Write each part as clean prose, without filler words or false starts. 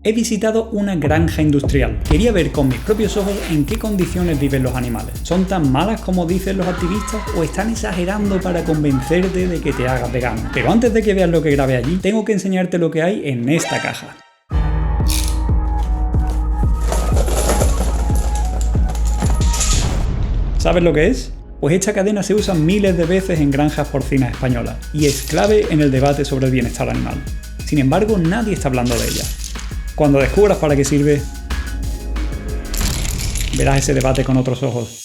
He visitado una granja industrial. Quería ver con mis propios ojos en qué condiciones viven los animales. ¿Son tan malas como dicen los activistas o están exagerando para convencerte de que te hagas vegano? Pero antes de que veas lo que grabé allí, tengo que enseñarte lo que hay en esta caja. ¿Sabes lo que es? Pues esta cadena se usa miles de veces en granjas porcinas españolas y es clave en el debate sobre el bienestar animal. Sin embargo, nadie está hablando de ella. Cuando descubras para qué sirve, verás ese debate con otros ojos.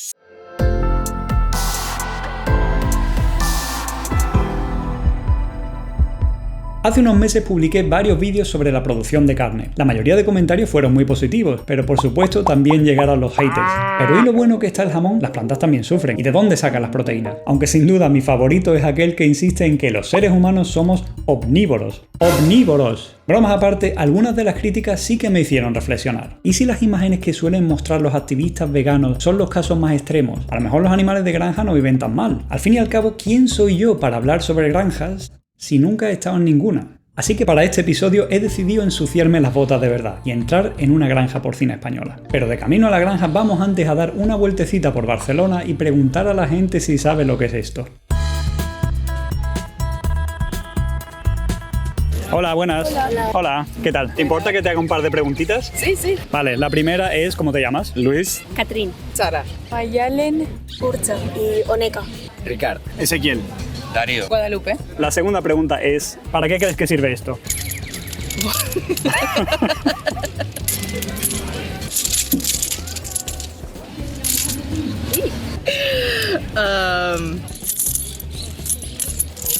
Hace unos meses publiqué varios vídeos sobre la producción de carne. La mayoría de comentarios fueron muy positivos, pero por supuesto también llegaron los haters. Pero ¿y lo bueno que está el jamón? Las plantas también sufren. ¿Y de dónde sacan las proteínas? Aunque sin duda mi favorito es aquel que insiste en que los seres humanos somos omnívoros. ¡Omnívoros! Bromas aparte, algunas de las críticas sí que me hicieron reflexionar. ¿Y si las imágenes que suelen mostrar los activistas veganos son los casos más extremos? A lo mejor los animales de granja no viven tan mal. Al fin y al cabo, ¿quién soy yo para hablar sobre granjas si nunca he estado en ninguna? Así que para este episodio he decidido ensuciarme las botas de verdad y entrar en una granja porcina española. Pero de camino a la granja vamos antes a dar una vueltecita por Barcelona y preguntar a la gente si sabe lo que es esto. Hola, buenas. Hola. Hola, ¿qué tal? ¿Te importa que te haga un par de preguntitas? Sí, sí. Vale, la primera es, ¿cómo te llamas? Luis. Catrín. Sara. Mayalen. Urcha. Y Oneca. Ricard. Ezequiel. Darío. Guadalupe. La segunda pregunta es, ¿para qué crees que sirve esto?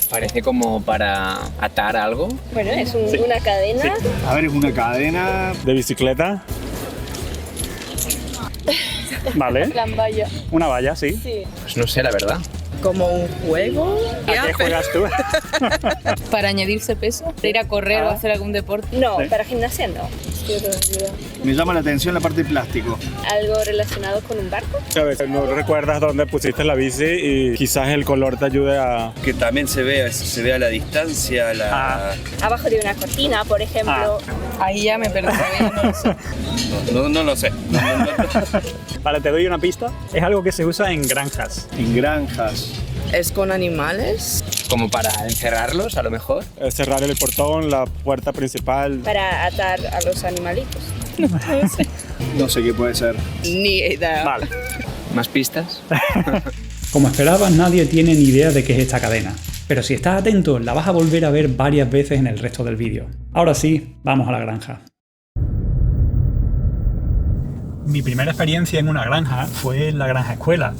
Parece como para atar algo. Bueno, es una cadena. A ver, es una cadena. ¿De bicicleta? Vale. La valla. Una valla, sí. Sí. Pues no sé, la verdad. Como un juego. ¿A qué juegas tú? Para añadirse peso. Para ir a correr o hacer algún deporte. No, Sí. para gimnasia no. Me llama la atención la parte de plástico. Algo relacionado con un barco. A veces no recuerdas dónde pusiste la bici y quizás el color te ayude a... Que también se vea la distancia, Abajo de una cortina, por ejemplo. Ahí ya me perdí. No lo sé. No lo sé. Vale, te doy una pista. Es algo que se usa en granjas. En granjas. ¿Es con animales? Como para encerrarlos, a lo mejor. cerrar el portón, la puerta principal. Para atar a los animalitos. No sé qué puede ser. Ni idea. Vale. ¿Más pistas? Como esperabas, nadie tiene ni idea de qué es esta cadena. Pero si estás atento, la vas a volver a ver varias veces en el resto del vídeo. Ahora sí, vamos a la granja. Mi primera experiencia en una granja fue en la granja escuela.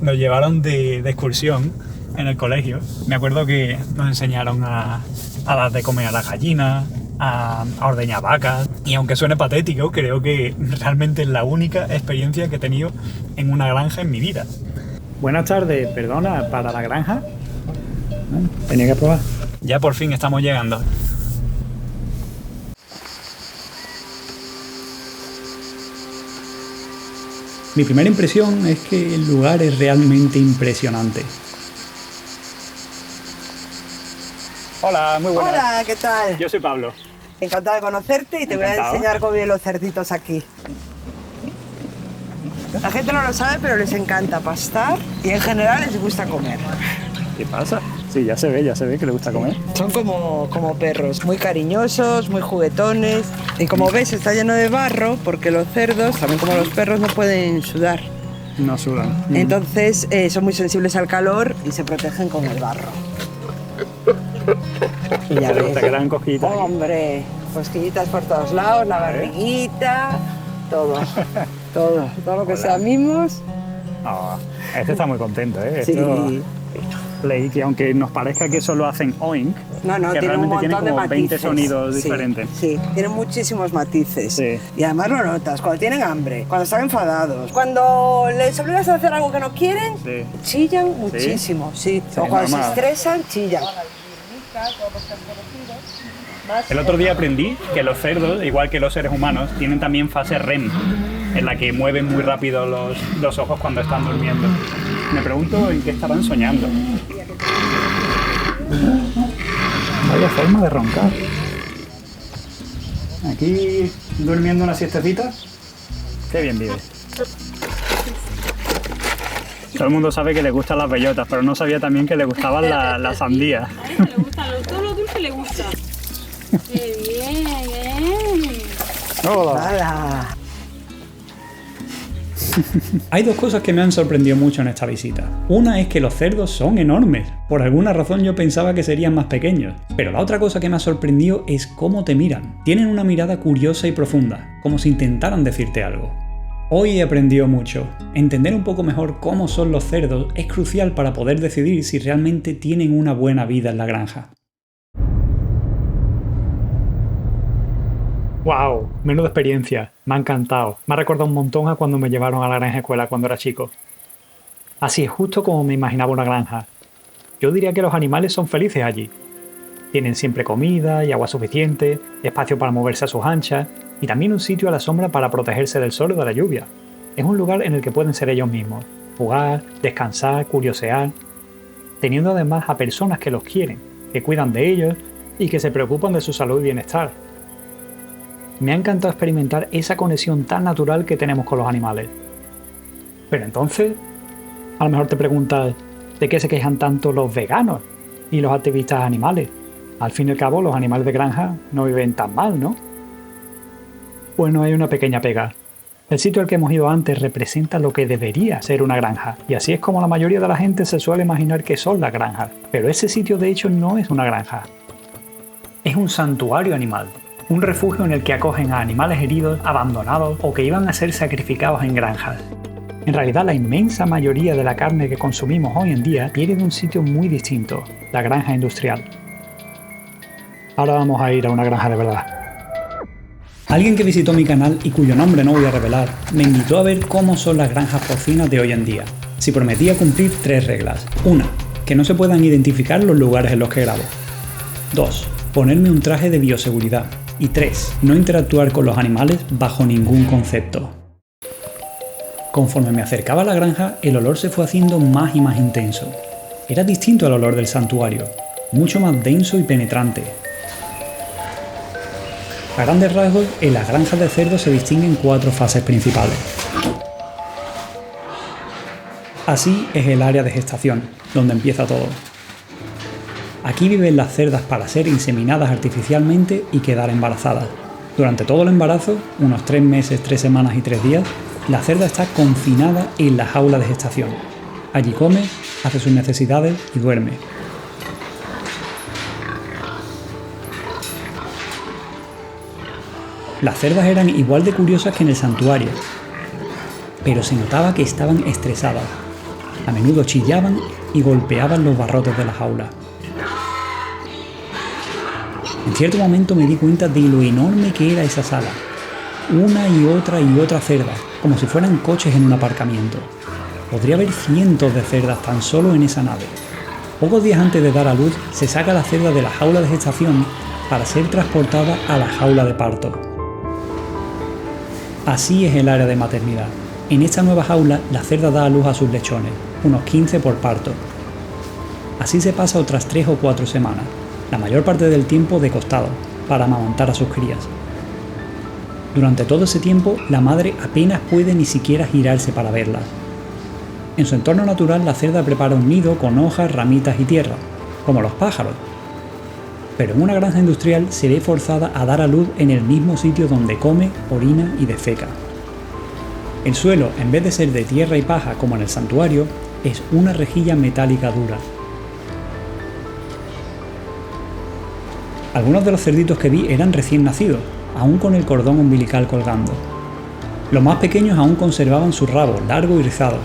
Nos llevaron de excursión en el colegio. Me acuerdo que nos enseñaron a dar de comer a las gallinas, a ordeñar vacas. Y aunque suene patético, creo que realmente es la única experiencia que he tenido en una granja en mi vida. Buenas tardes, perdona, ¿para la granja? Tenía que probar. Ya por fin estamos llegando. Mi primera impresión es que el lugar es realmente impresionante. Hola, muy buenas. Hola, ¿qué tal? Yo soy Pablo. Encantada de conocerte y te voy a Encantado. enseñar cómo viven los cerditos aquí. La gente no lo sabe, pero les encanta pastar y en general les gusta comer. ¿Qué pasa? Sí, ya se ve que le gusta comer. Son como perros, muy cariñosos, muy juguetones. Y como ves, está lleno de barro porque los cerdos, también como los perros, no pueden sudar. No sudan. Entonces son muy sensibles al calor y se protegen con el barro. Y ya ves. Te quedan cosquillitas. Hombre, cosquillitas por todos lados, la barriguita, todo lo que sea mimos. Oh, este está muy contento, ¿eh? Sí. Leí que aunque nos parezca que solo hacen oink, No, que tiene un realmente tiene montón de como matices. 20 sonidos Sí, diferentes. Sí, tienen muchísimos matices. Sí. Y además lo notas cuando tienen hambre, cuando están enfadados, cuando les obligas a hacer algo que no quieren, Sí. chillan muchísimo, sí. Sí, O cuando normal. se estresan, chillan. El otro día aprendí que los cerdos, igual que los seres humanos, tienen también fase REM, en la que mueven muy rápido los ojos cuando están durmiendo. Me pregunto en qué estaban soñando. Vaya forma de roncar. Aquí durmiendo una siestecita. Qué bien vive. Todo el mundo sabe que le gustan las bellotas, pero no sabía también que le gustaban las sandías. Le gustan todo lo dulce, le gusta. ¡Qué bien! ¡Hala! Hay dos cosas que me han sorprendido mucho en esta visita. Una es que los cerdos son enormes. Por alguna razón yo pensaba que serían más pequeños. Pero la otra cosa que me ha sorprendido es cómo te miran. Tienen una mirada curiosa y profunda, como si intentaran decirte algo. Hoy he aprendido mucho. Entender un poco mejor cómo son los cerdos es crucial para poder decidir si realmente tienen una buena vida en la granja. ¡Wow! Menuda experiencia. Me ha encantado. Me ha recordado un montón a cuando me llevaron a la granja escuela cuando era chico. Así es justo como me imaginaba una granja. Yo diría que los animales son felices allí. Tienen siempre comida y agua suficiente, espacio para moverse a sus anchas y también un sitio a la sombra para protegerse del sol o de la lluvia. Es un lugar en el que pueden ser ellos mismos, jugar, descansar, curiosear, teniendo además a personas que los quieren, que cuidan de ellos y que se preocupan de su salud y bienestar. Me ha encantado experimentar esa conexión tan natural que tenemos con los animales. Pero entonces, a lo mejor te preguntas, ¿de qué se quejan tanto los veganos y los activistas animales? Al fin y al cabo, los animales de granja no viven tan mal, ¿no? Bueno, hay una pequeña pega. El sitio al que hemos ido antes representa lo que debería ser una granja, y así es como la mayoría de la gente se suele imaginar que son las granjas. Pero ese sitio de hecho no es una granja. Es un santuario animal. Un refugio en el que acogen a animales heridos, abandonados o que iban a ser sacrificados en granjas. En realidad, la inmensa mayoría de la carne que consumimos hoy en día viene de un sitio muy distinto, la granja industrial. Ahora vamos a ir a una granja de verdad. Alguien que visitó mi canal y cuyo nombre no voy a revelar, me invitó a ver cómo son las granjas porcinas de hoy en día. Si prometía cumplir 3 reglas. 1. Que no se puedan identificar los lugares en los que grabo. 2. Ponerme un traje de bioseguridad. Y 3. No interactuar con los animales bajo ningún concepto. Conforme me acercaba a la granja, el olor se fue haciendo más y más intenso. Era distinto al olor del santuario, mucho más denso y penetrante. A grandes rasgos, en las granjas de cerdos se distinguen 4 fases principales. Así es el área de gestación, donde empieza todo. Aquí viven las cerdas para ser inseminadas artificialmente y quedar embarazadas. Durante todo el embarazo, unos 3 meses, 3 semanas y 3 días, la cerda está confinada en la jaula de gestación. Allí come, hace sus necesidades y duerme. Las cerdas eran igual de curiosas que en el santuario, pero se notaba que estaban estresadas. A menudo chillaban y golpeaban los barrotes de la jaula. En cierto momento me di cuenta de lo enorme que era esa sala. Una y otra cerda, como si fueran coches en un aparcamiento. Podría haber cientos de cerdas tan solo en esa nave. Pocos días antes de dar a luz, se saca la cerda de la jaula de gestación para ser transportada a la jaula de parto. Así es el área de maternidad. En esta nueva jaula, la cerda da a luz a sus lechones, unos 15 por parto. Así se pasa otras 3 o 4 semanas, la mayor parte del tiempo de costado, para amamantar a sus crías. Durante todo ese tiempo, la madre apenas puede ni siquiera girarse para verlas. En su entorno natural, la cerda prepara un nido con hojas, ramitas y tierra, como los pájaros. Pero en una granja industrial se ve forzada a dar a luz en el mismo sitio donde come, orina y defeca. El suelo, en vez de ser de tierra y paja como en el santuario, es una rejilla metálica dura. Algunos de los cerditos que vi eran recién nacidos, aún con el cordón umbilical colgando. Los más pequeños aún conservaban su rabo largo y rizado.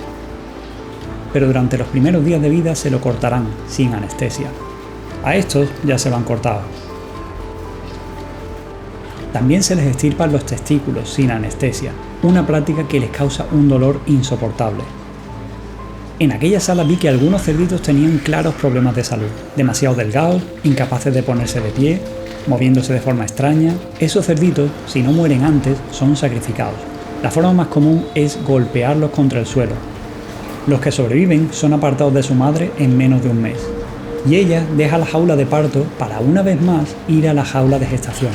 Pero durante los primeros días de vida se lo cortarán, sin anestesia. A estos ya se lo han cortado. También se les extirpan los testículos sin anestesia, una práctica que les causa un dolor insoportable. En aquella sala vi que algunos cerditos tenían claros problemas de salud, demasiado delgados, incapaces de ponerse de pie, moviéndose de forma extraña. Esos cerditos, si no mueren antes, son sacrificados. La forma más común es golpearlos contra el suelo. Los que sobreviven son apartados de su madre en menos de un mes. Y ella deja la jaula de parto para una vez más ir a la jaula de gestación.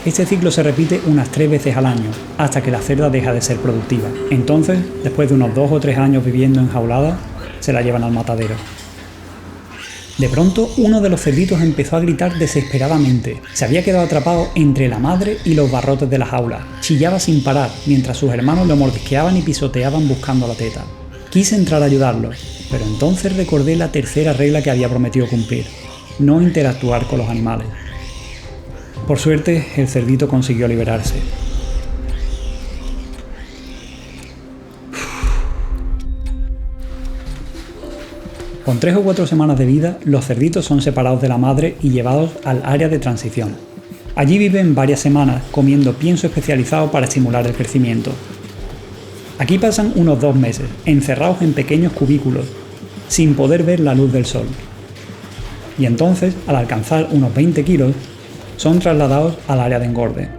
Este ciclo se repite unas 3 veces al año, hasta que la cerda deja de ser productiva. Entonces, después de unos 2 o 3 años viviendo enjaulada, se la llevan al matadero. De pronto, uno de los cerditos empezó a gritar desesperadamente. Se había quedado atrapado entre la madre y los barrotes de la jaula. Chillaba sin parar, mientras sus hermanos lo mordisqueaban y pisoteaban buscando la teta. Quise entrar a ayudarlo, pero entonces recordé la tercera regla que había prometido cumplir: no interactuar con los animales. Por suerte, el cerdito consiguió liberarse. Con 3 o 4 semanas de vida, los cerditos son separados de la madre y llevados al área de transición. Allí viven varias semanas comiendo pienso especializado para estimular el crecimiento. Aquí pasan unos 2 meses, encerrados en pequeños cubículos, sin poder ver la luz del sol. Y entonces, al alcanzar unos 20 kilos, son trasladados al área de engorde.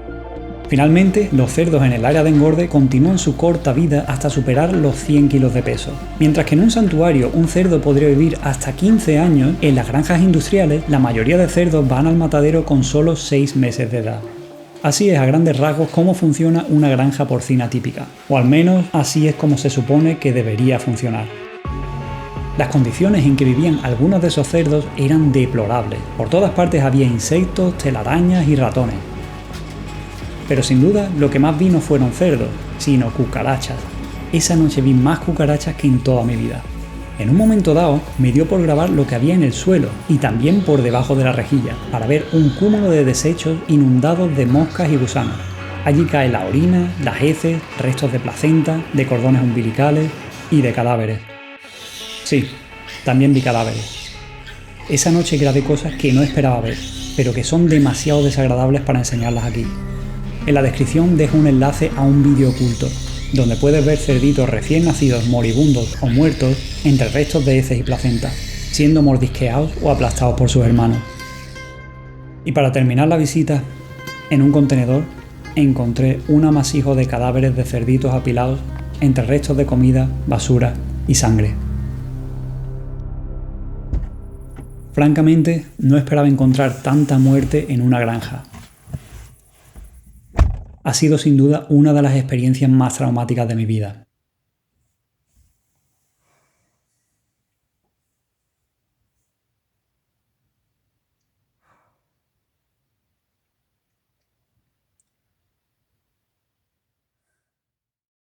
Finalmente, los cerdos en el área de engorde continúan su corta vida hasta superar los 100 kilos de peso. Mientras que en un santuario un cerdo podría vivir hasta 15 años, en las granjas industriales la mayoría de cerdos van al matadero con solo 6 meses de edad. Así es a grandes rasgos cómo funciona una granja porcina típica, o al menos así es como se supone que debería funcionar. Las condiciones en que vivían algunos de esos cerdos eran deplorables. Por todas partes había insectos, telarañas y ratones. Pero sin duda, lo que más vi no fueron cerdos, sino cucarachas. Esa noche vi más cucarachas que en toda mi vida. En un momento dado, me dio por grabar lo que había en el suelo y también por debajo de la rejilla, para ver un cúmulo de desechos inundados de moscas y gusanos. Allí cae la orina, las heces, restos de placenta, de cordones umbilicales y de cadáveres. Sí, también vi cadáveres. Esa noche grabé cosas que no esperaba ver, pero que son demasiado desagradables para enseñarlas aquí. En la descripción dejo un enlace a un vídeo oculto, donde puedes ver cerditos recién nacidos moribundos o muertos entre restos de heces y placenta, siendo mordisqueados o aplastados por sus hermanos. Y para terminar la visita, en un contenedor encontré un amasijo de cadáveres de cerditos apilados entre restos de comida, basura y sangre. Francamente, no esperaba encontrar tanta muerte en una granja. Ha sido sin duda una de las experiencias más traumáticas de mi vida.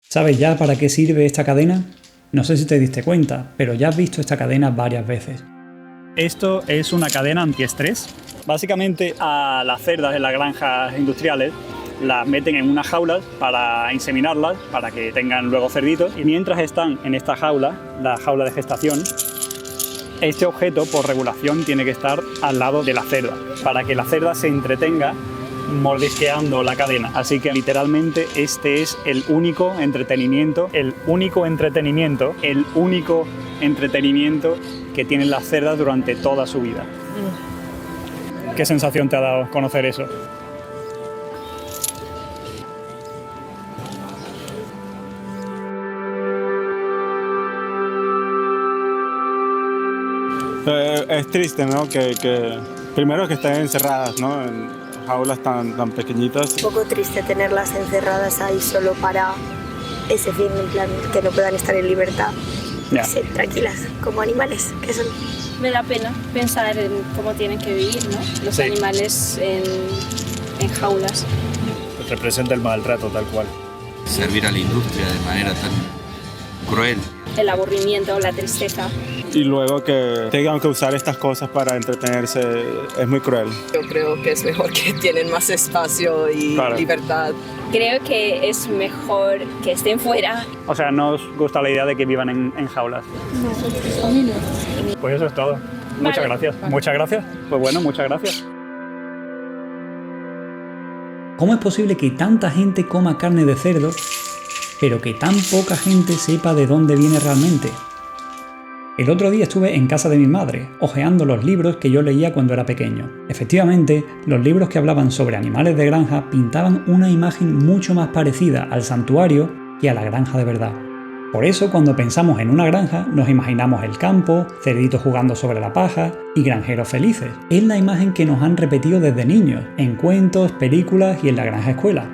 ¿Sabes ya para qué sirve esta cadena? No sé si te diste cuenta, pero ya has visto esta cadena varias veces. Esto es una cadena antiestrés. Básicamente a las cerdas en las granjas industriales las meten en unas jaulas para inseminarlas, para que tengan luego cerditos, y mientras están en esta jaula, la jaula de gestación, este objeto por regulación tiene que estar al lado de la cerda, para que la cerda se entretenga mordisqueando la cadena. Así que literalmente este es el único entretenimiento que tienen las cerdas durante toda su vida. ¿Qué sensación te ha dado conocer eso? Es triste, ¿no? Que primero que estén encerradas, ¿no? En jaulas tan pequeñitas. Un poco triste tenerlas encerradas ahí solo para ese fin, en plan, que no puedan estar en libertad. Yeah. Sí, tranquilas, como animales que son. Me da pena pensar en cómo tienen que vivir, ¿no? Los animales en jaulas. Representa el maltrato tal cual. Servir a la industria de manera tan cruel. El aburrimiento, la tristeza. Y luego que tengan que usar estas cosas para entretenerse es muy cruel. Yo creo que es mejor que tienen más espacio y libertad. Creo que es mejor que estén fuera. O sea, ¿no os gusta la idea de que vivan en jaulas? No, a mí no. Pues eso es todo. Muchas gracias. Muchas gracias. Pues bueno, muchas gracias. ¿Cómo es posible que tanta gente coma carne de cerdo, pero que tan poca gente sepa de dónde viene realmente? El otro día estuve en casa de mi madre, hojeando los libros que yo leía cuando era pequeño. Efectivamente, los libros que hablaban sobre animales de granja pintaban una imagen mucho más parecida al santuario que a la granja de verdad. Por eso, cuando pensamos en una granja, nos imaginamos el campo, cerditos jugando sobre la paja y granjeros felices. Es la imagen que nos han repetido desde niños, en cuentos, películas y en la granja escuela.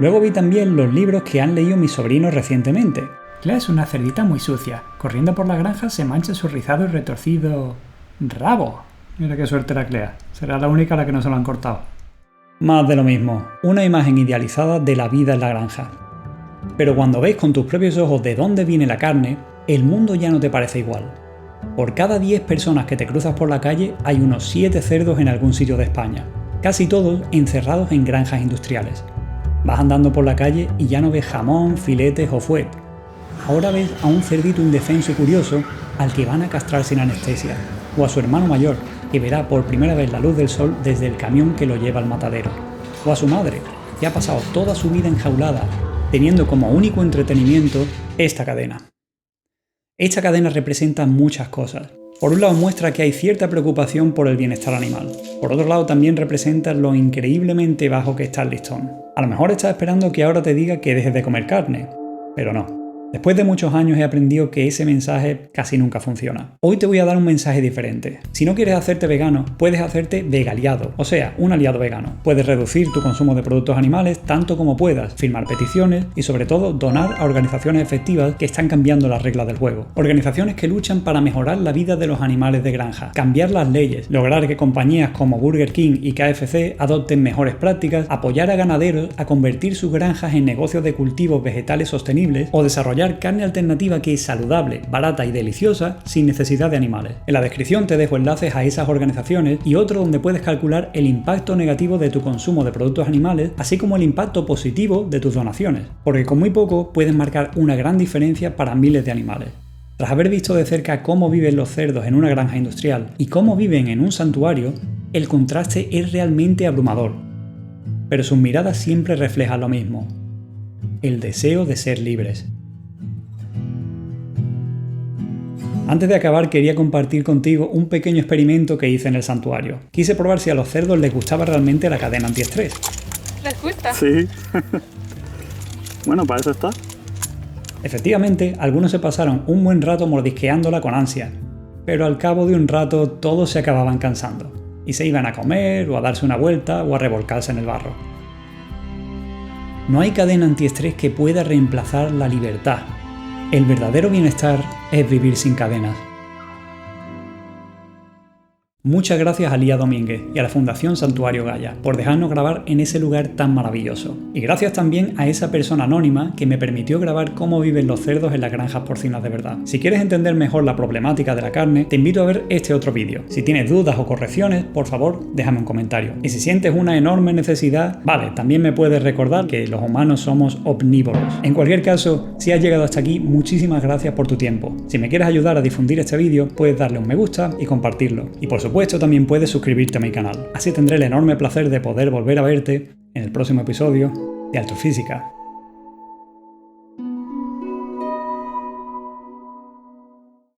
Luego vi también los libros que han leído mis sobrinos recientemente. Clea es una cerdita muy sucia. Corriendo por la granja se mancha su rizado y retorcido rabo. Mira qué suerte la Clea. Será la única a la que no se lo han cortado. Más de lo mismo. Una imagen idealizada de la vida en la granja. Pero cuando ves con tus propios ojos de dónde viene la carne, el mundo ya no te parece igual. Por cada 10 personas que te cruzas por la calle hay unos 7 cerdos en algún sitio de España. Casi todos encerrados en granjas industriales. Vas andando por la calle y ya no ves jamón, filetes o fuet. Ahora ves a un cerdito indefenso y curioso al que van a castrar sin anestesia, o a su hermano mayor, que verá por primera vez la luz del sol desde el camión que lo lleva al matadero, o a su madre, que ha pasado toda su vida enjaulada, teniendo como único entretenimiento esta cadena. Esta cadena representa muchas cosas. Por un lado muestra que hay cierta preocupación por el bienestar animal. Por otro lado también representa lo increíblemente bajo que está el listón. A lo mejor estás esperando que ahora te diga que dejes de comer carne, pero no. Después de muchos años he aprendido que ese mensaje casi nunca funciona. Hoy te voy a dar un mensaje diferente. Si no quieres hacerte vegano, puedes hacerte vegaliado, o sea, un aliado vegano. Puedes reducir tu consumo de productos animales tanto como puedas, firmar peticiones y sobre todo donar a organizaciones efectivas que están cambiando las reglas del juego. Organizaciones que luchan para mejorar la vida de los animales de granja, cambiar las leyes, lograr que compañías como Burger King y KFC adopten mejores prácticas, apoyar a ganaderos a convertir sus granjas en negocios de cultivos vegetales sostenibles o desarrollar carne alternativa que es saludable, barata y deliciosa sin necesidad de animales. En la descripción te dejo enlaces a esas organizaciones y otro donde puedes calcular el impacto negativo de tu consumo de productos animales, así como el impacto positivo de tus donaciones, porque con muy poco puedes marcar una gran diferencia para miles de animales. Tras haber visto de cerca cómo viven los cerdos en una granja industrial y cómo viven en un santuario, el contraste es realmente abrumador. Pero sus miradas siempre reflejan lo mismo: el deseo de ser libres. Antes de acabar quería compartir contigo un pequeño experimento que hice en el santuario. Quise probar si a los cerdos les gustaba realmente la cadena antiestrés. ¿Les gusta? Sí. Bueno, para eso está. Efectivamente, algunos se pasaron un buen rato mordisqueándola con ansia, pero al cabo de un rato todos se acababan cansando y se iban a comer o a darse una vuelta o a revolcarse en el barro. No hay cadena antiestrés que pueda reemplazar la libertad. El verdadero bienestar es vivir sin cadenas. Muchas gracias a Lía Domínguez y a la Fundación Santuario Gaia por dejarnos grabar en ese lugar tan maravilloso. Y gracias también a esa persona anónima que me permitió grabar cómo viven los cerdos en las granjas porcinas de verdad. Si quieres entender mejor la problemática de la carne, te invito a ver este otro vídeo. Si tienes dudas o correcciones, por favor, déjame un comentario. Y si sientes una enorme necesidad, vale, también me puedes recordar que los humanos somos omnívoros. En cualquier caso, si has llegado hasta aquí, muchísimas gracias por tu tiempo. Si me quieres ayudar a difundir este vídeo, puedes darle un me gusta y compartirlo. Y por supuesto, también puedes suscribirte a mi canal. Así tendré el enorme placer de poder volver a verte en el próximo episodio de Astrofísica.